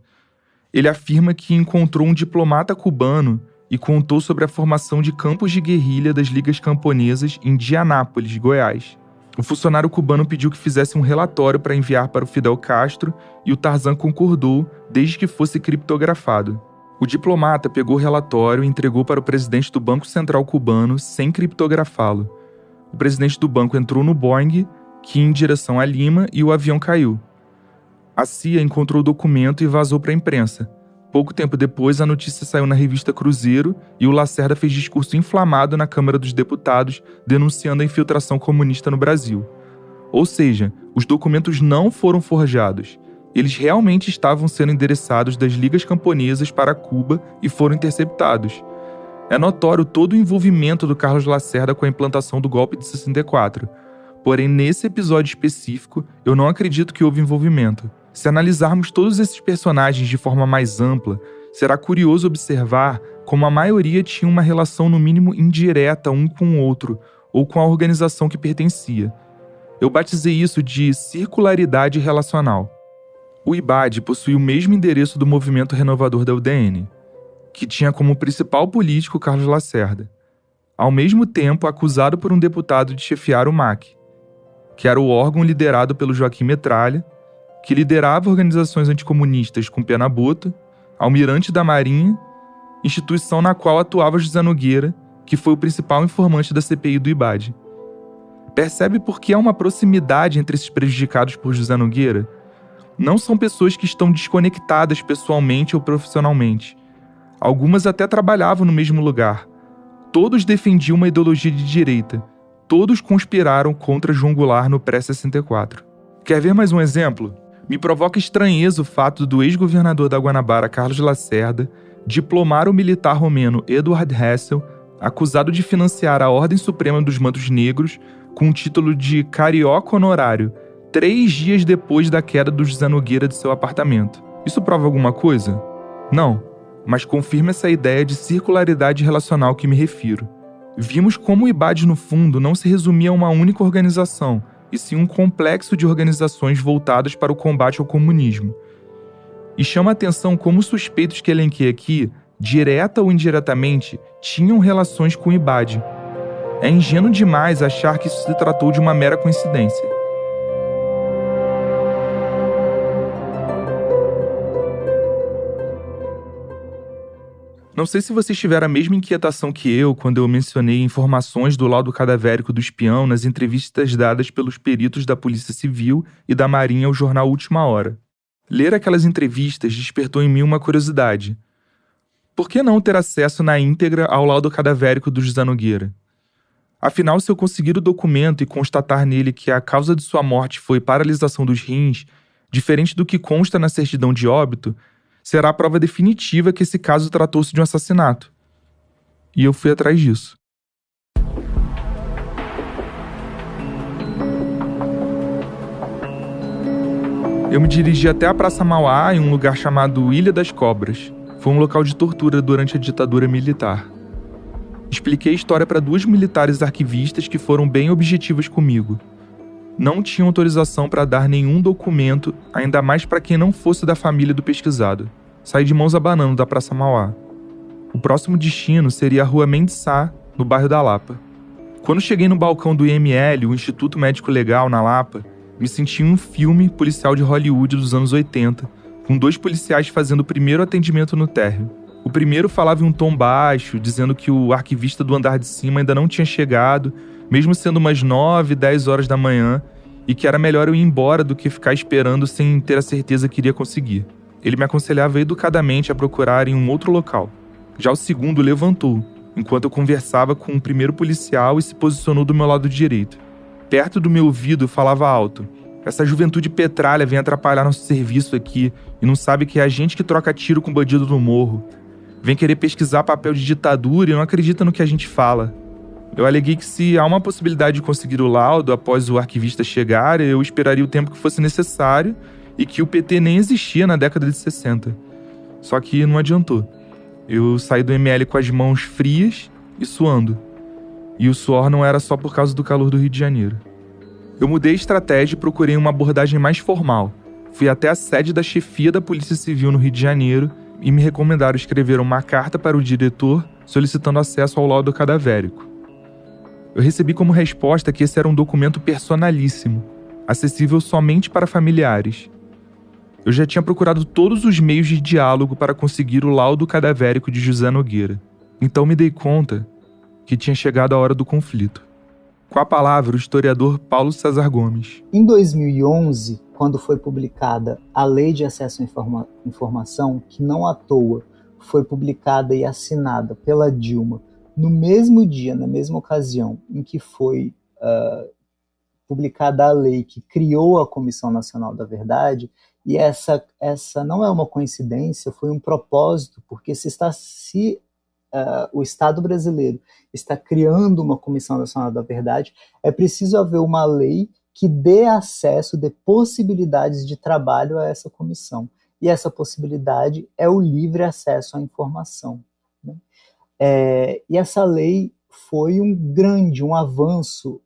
Ele afirma que encontrou um diplomata cubano e contou sobre a formação de campos de guerrilha das Ligas Camponesas em Dianápolis, Goiás. O funcionário cubano pediu que fizesse um relatório para enviar para o Fidel Castro e o Tarzan concordou, desde que fosse criptografado. O diplomata pegou o relatório e entregou para o presidente do Banco Central cubano sem criptografá-lo. O presidente do banco entrou no Boeing, que ia em direção a Lima, e o avião caiu. A CIA encontrou o documento e vazou para a imprensa. Pouco tempo depois, a notícia saiu na revista Cruzeiro e o Lacerda fez discurso inflamado na Câmara dos Deputados, denunciando a infiltração comunista no Brasil. Ou seja, os documentos não foram forjados. Eles realmente estavam sendo endereçados das Ligas Camponesas para Cuba e foram interceptados. É notório todo o envolvimento do Carlos Lacerda com a implantação do golpe de 64. Porém, nesse episódio específico, eu não acredito que houve envolvimento. Se analisarmos todos esses personagens de forma mais ampla, será curioso observar como a maioria tinha uma relação no mínimo indireta um com o outro, ou com a organização que pertencia. Eu batizei isso de circularidade relacional. O IBAD possui o mesmo endereço do movimento renovador da UDN, que tinha como principal político Carlos Lacerda, ao mesmo tempo acusado por um deputado de chefiar o MAC, que era o órgão liderado pelo Joaquim Metralha, que liderava organizações anticomunistas com Pena Bota, almirante da Marinha, instituição na qual atuava José Nogueira, que foi o principal informante da CPI do IBAD. Percebe por que há uma proximidade entre esses prejudicados por José Nogueira? Não são pessoas que estão desconectadas pessoalmente ou profissionalmente. Algumas até trabalhavam no mesmo lugar. Todos defendiam uma ideologia de direita. Todos conspiraram contra João Goulart no pré-64. Quer ver mais um exemplo? Me provoca estranheza o fato do ex-governador da Guanabara, Carlos Lacerda, diplomar o militar romeno Eduard Hessel, acusado de financiar a Ordem Suprema dos Mantos Negros com o título de carioca honorário, 3 dias depois da queda do José Nogueira de seu apartamento. Isso prova alguma coisa? Não, mas confirma essa ideia de circularidade relacional que me refiro. Vimos como o IBAD, no fundo, não se resumia a uma única organização, e sim um complexo de organizações voltadas para o combate ao comunismo. E chama a atenção como os suspeitos que elenquei aqui, direta ou indiretamente, tinham relações com o IBAD. É ingênuo demais achar que isso se tratou de uma mera coincidência. Não sei se vocês tiveram a mesma inquietação que eu quando eu mencionei informações do laudo cadavérico do espião nas entrevistas dadas pelos peritos da Polícia Civil e da Marinha ao jornal Última Hora. Ler aquelas entrevistas despertou em mim uma curiosidade. Por que não ter acesso na íntegra ao laudo cadavérico do José Nogueira? Afinal, se eu conseguir o documento e constatar nele que a causa de sua morte foi paralisação dos rins, diferente do que consta na certidão de óbito, será a prova definitiva que esse caso tratou-se de um assassinato. E eu fui atrás disso. Eu me dirigi até a Praça Mauá, em um lugar chamado Ilha das Cobras. Foi um local de tortura durante a ditadura militar. Expliquei a história para 2 militares arquivistas que foram bem objetivas comigo. Não tinham autorização para dar nenhum documento, ainda mais para quem não fosse da família do pesquisado. Saí de mãos abanando da Praça Mauá. O próximo destino seria a Rua Mendes Sá, no bairro da Lapa. Quando cheguei no balcão do IML, o Instituto Médico Legal, na Lapa, me senti em um filme policial de Hollywood dos anos 80, com 2 policiais fazendo o primeiro atendimento no térreo. O primeiro falava em um tom baixo, dizendo que o arquivista do andar de cima ainda não tinha chegado, mesmo sendo umas 9, 10 horas da manhã, e que era melhor eu ir embora do que ficar esperando sem ter a certeza que iria conseguir. Ele me aconselhava educadamente a procurar em um outro local. Já o segundo levantou, enquanto eu conversava com o primeiro policial e se posicionou do meu lado direito. Perto do meu ouvido falava alto. Essa juventude petralha vem atrapalhar nosso serviço aqui e não sabe que é a gente que troca tiro com bandido no morro. Vem querer pesquisar papel de ditadura e não acredita no que a gente fala. Eu aleguei que se há uma possibilidade de conseguir o laudo após o arquivista chegar, eu esperaria o tempo que fosse necessário e que o PT nem existia na década de 60. Só que não adiantou. Eu saí do ML com as mãos frias e suando. E o suor não era só por causa do calor do Rio de Janeiro. Eu mudei a estratégia e procurei uma abordagem mais formal. Fui até a sede da chefia da Polícia Civil no Rio de Janeiro e me recomendaram escrever uma carta para o diretor solicitando acesso ao laudo cadavérico. Eu recebi como resposta que esse era um documento personalíssimo, acessível somente para familiares. Eu já tinha procurado todos os meios de diálogo para conseguir o laudo cadavérico de José Nogueira. Então me dei conta que tinha chegado a hora do conflito. Com a palavra, o historiador Paulo César Gomes. Em 2011, quando foi publicada a Lei de Acesso à Informação, que não à toa foi publicada e assinada pela Dilma no mesmo dia, na mesma ocasião em que foi publicada a lei que criou a Comissão Nacional da Verdade, e essa não é uma coincidência, foi um propósito, porque o Estado brasileiro está criando uma Comissão Nacional da Verdade, é preciso haver uma lei que dê acesso, dê possibilidades de trabalho a essa comissão. E essa possibilidade é o livre acesso à informação. Né? E essa lei foi um avanço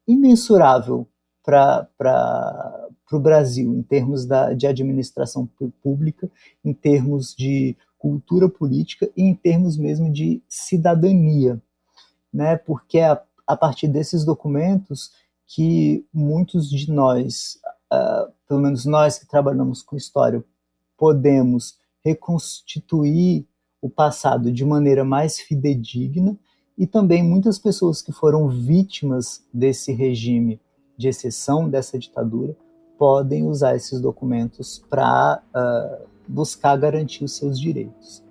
imensurável para o Brasil, em termos de administração pública, em termos de cultura política e em termos mesmo de cidadania, né? Porque é a partir desses documentos que muitos de nós, pelo menos nós que trabalhamos com história, podemos reconstituir o passado de maneira mais fidedigna, e também muitas pessoas que foram vítimas desse regime de exceção, dessa ditadura, podem usar esses documentos para buscar garantir os seus direitos.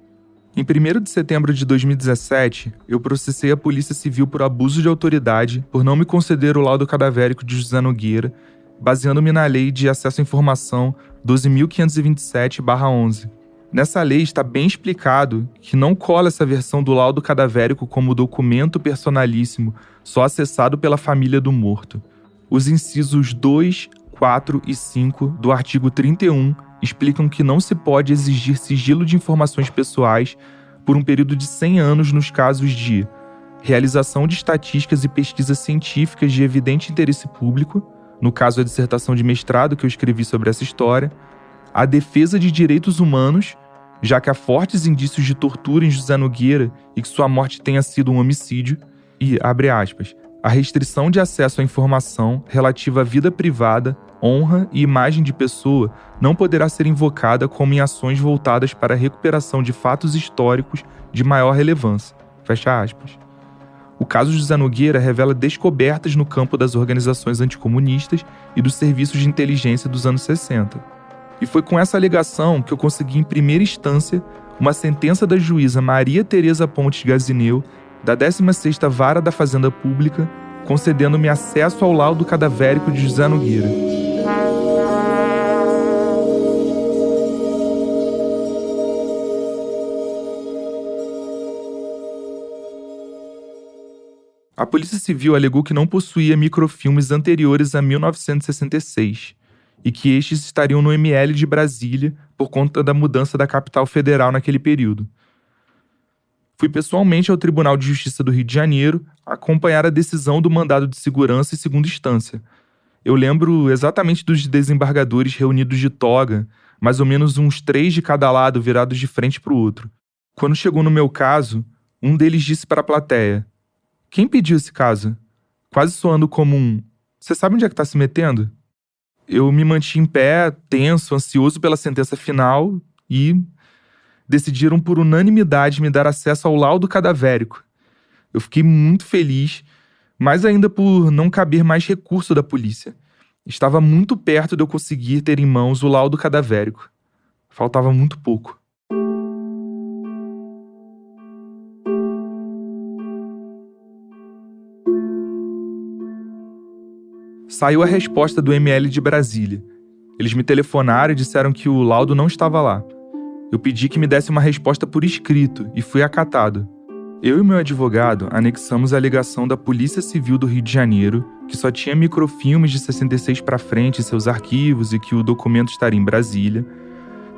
Em 1º de setembro de 2017, eu processei a Polícia Civil por abuso de autoridade por não me conceder o laudo cadavérico de José Nogueira, baseando-me na Lei de Acesso à Informação 12.527/11. Nessa lei está bem explicado que não cola essa versão do laudo cadavérico como documento personalíssimo só acessado pela família do morto. Os incisos 2, 4 e 5 do artigo 31 explicam que não se pode exigir sigilo de informações pessoais por um período de 100 anos nos casos de realização de estatísticas e pesquisas científicas de evidente interesse público, no caso a dissertação de mestrado que eu escrevi sobre essa história, a defesa de direitos humanos, já que há fortes indícios de tortura em José Nogueira e que sua morte tenha sido um homicídio, e, abre aspas, a restrição de acesso à informação relativa à vida privada, honra e imagem de pessoa não poderá ser invocada como em ações voltadas para a recuperação de fatos históricos de maior relevância. Fecha aspas. O caso José Nogueira revela descobertas no campo das organizações anticomunistas e dos serviços de inteligência dos anos 60. E foi com essa alegação que eu consegui, em primeira instância, uma sentença da juíza Maria Tereza Pontes Gazineu, da 16ª Vara da Fazenda Pública, concedendo-me acesso ao laudo cadavérico de José Nogueira. A Polícia Civil alegou que não possuía microfilmes anteriores a 1966 e que estes estariam no ML de Brasília por conta da mudança da capital federal naquele período. Fui pessoalmente ao Tribunal de Justiça do Rio de Janeiro acompanhar a decisão do mandado de segurança em segunda instância. Eu lembro exatamente dos desembargadores reunidos de toga, mais ou menos uns 3 de cada lado virados de frente para o outro. Quando chegou no meu caso, um deles disse para a plateia: "Quem pediu esse caso?" Quase soando como um: "Você sabe onde é que está se metendo?" Eu me mantive em pé, tenso, ansioso pela sentença final e decidiram por unanimidade me dar acesso ao laudo cadavérico. Eu fiquei muito feliz, mais ainda por não caber mais recurso da polícia. Estava muito perto de eu conseguir ter em mãos o laudo cadavérico. Faltava muito pouco. Saiu a resposta do ML de Brasília. Eles me telefonaram e disseram que o laudo não estava lá. Eu pedi que me desse uma resposta por escrito e fui acatado. Eu e meu advogado anexamos a alegação da Polícia Civil do Rio de Janeiro, que só tinha microfilmes de 66 para frente em seus arquivos e que o documento estaria em Brasília.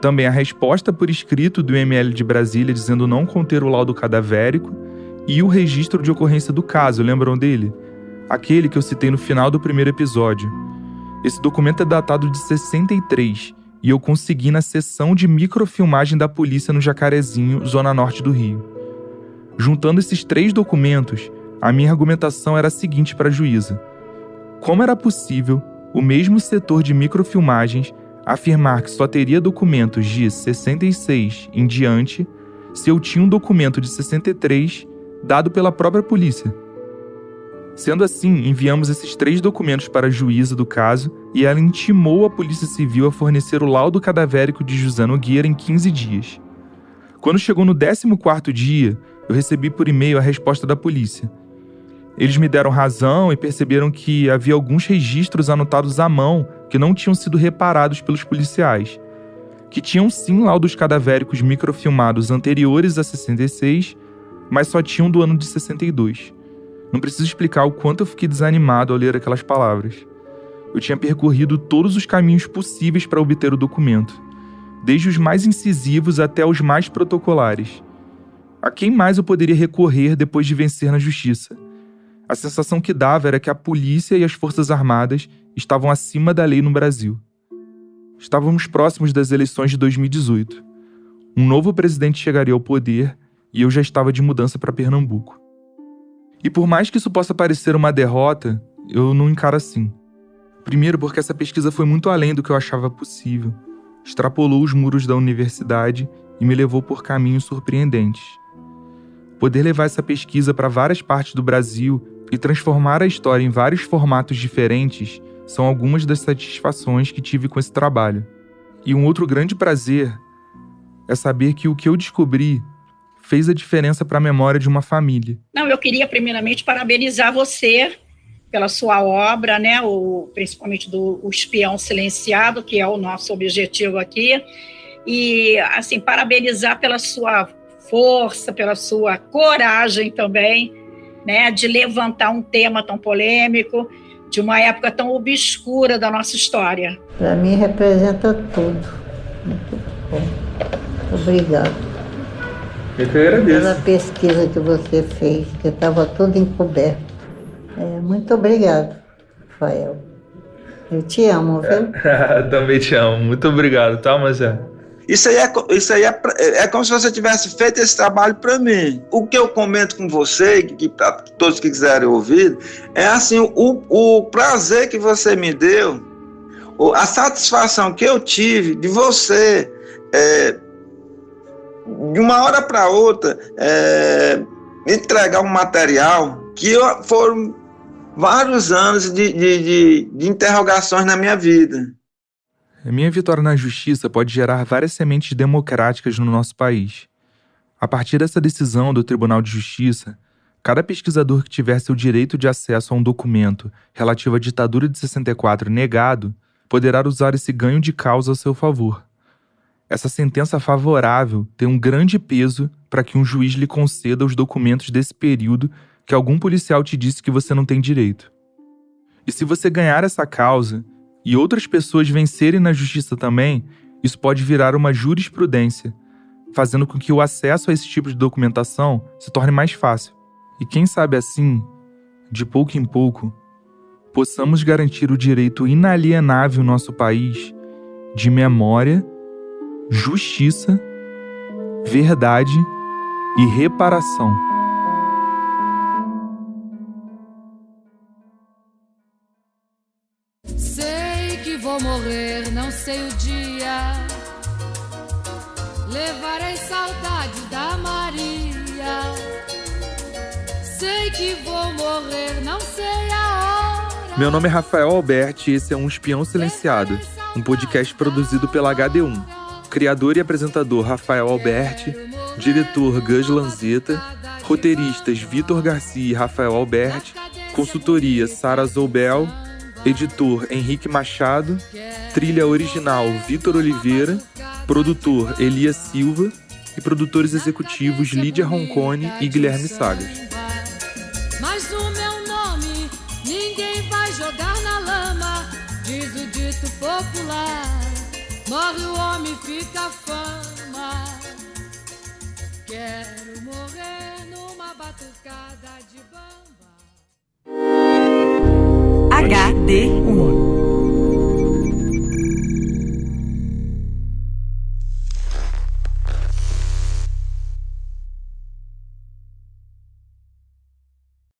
Também a resposta por escrito do ML de Brasília dizendo não conter o laudo cadavérico e o registro de ocorrência do caso, lembram dele? Aquele que eu citei no final do primeiro episódio. Esse documento é datado de 63 e eu consegui na seção de microfilmagem da polícia no Jacarezinho, zona norte do Rio. Juntando esses 3 documentos, a minha argumentação era a seguinte para a juíza: como era possível o mesmo setor de microfilmagens afirmar que só teria documentos de 66 em diante se eu tinha um documento de 63 dado pela própria polícia? Sendo assim, enviamos esses 3 documentos para a juíza do caso e ela intimou a Polícia Civil a fornecer o laudo cadavérico de José Nogueira em 15 dias. Quando chegou no 14º dia, eu recebi por e-mail a resposta da polícia. Eles me deram razão e perceberam que havia alguns registros anotados à mão que não tinham sido reparados pelos policiais, que tinham sim laudos cadavéricos microfilmados anteriores a 66, mas só tinham do ano de 62. Não preciso explicar o quanto eu fiquei desanimado ao ler aquelas palavras. Eu tinha percorrido todos os caminhos possíveis para obter o documento, desde os mais incisivos até os mais protocolares. A quem mais eu poderia recorrer depois de vencer na justiça? A sensação que dava era que a polícia e as forças armadas estavam acima da lei no Brasil. Estávamos próximos das eleições de 2018. Um novo presidente chegaria ao poder e eu já estava de mudança para Pernambuco. E por mais que isso possa parecer uma derrota, eu não encaro assim. Primeiro porque essa pesquisa foi muito além do que eu achava possível. Extrapolou os muros da universidade e me levou por caminhos surpreendentes. Poder levar essa pesquisa para várias partes do Brasil e transformar a história em vários formatos diferentes são algumas das satisfações que tive com esse trabalho. E um outro grande prazer é saber que o que eu descobri fez a diferença para a memória de uma família. Não, eu queria primeiramente parabenizar você pela sua obra, né, principalmente do O Espião Silenciado, que é o nosso objetivo aqui, e assim, parabenizar pela sua força, pela sua coragem também, né, de levantar um tema tão polêmico, de uma época tão obscura da nossa história. Para mim representa tudo. Muito bom. Obrigado. Eu que agradeço. Pela pesquisa que você fez, que estava tudo encoberto. Muito obrigado, Rafael. Eu te amo, viu? Também te amo. Muito obrigado, tá, Mazé? Isso aí é como se você tivesse feito esse trabalho para mim. O que eu comento com você, que para todos que quiserem ouvir, é assim, o prazer que você me deu, a satisfação que eu tive de você, de uma hora para outra, entregar um material que foram vários anos de interrogações na minha vida. A minha vitória na justiça pode gerar várias sementes democráticas no nosso país. A partir dessa decisão do Tribunal de Justiça, cada pesquisador que tiver seu direito de acesso a um documento relativo à ditadura de 64 negado, poderá usar esse ganho de causa a seu favor. Essa sentença favorável tem um grande peso para que um juiz lhe conceda os documentos desse período que algum policial te disse que você não tem direito. E se você ganhar essa causa e outras pessoas vencerem na justiça também, isso pode virar uma jurisprudência, fazendo com que o acesso a esse tipo de documentação se torne mais fácil. E quem sabe assim, de pouco em pouco, possamos garantir o direito inalienável no nosso país de memória, justiça, verdade e reparação. Vou morrer, não sei o dia. Levarei saudade da Maria. Sei que vou morrer, não sei a hora. Meu nome é Rafael Alberti e esse é Um Espião Silenciado, um podcast produzido pela HD1. Criador e apresentador Rafael Alberti, diretor Gus Lanzetta, roteiristas Vitor Garcia e Rafael Alberti, consultoria Sara Zoubel, editor Henrique Machado, trilha original Vitor Oliveira, produtor Elias Silva e produtores executivos Lídia Roncone e Guilherme Sagas. Mas o meu nome ninguém vai jogar na lama, diz o dito popular. Morre o homem, fica a fama. Quero morrer numa batucada de bamba. HD1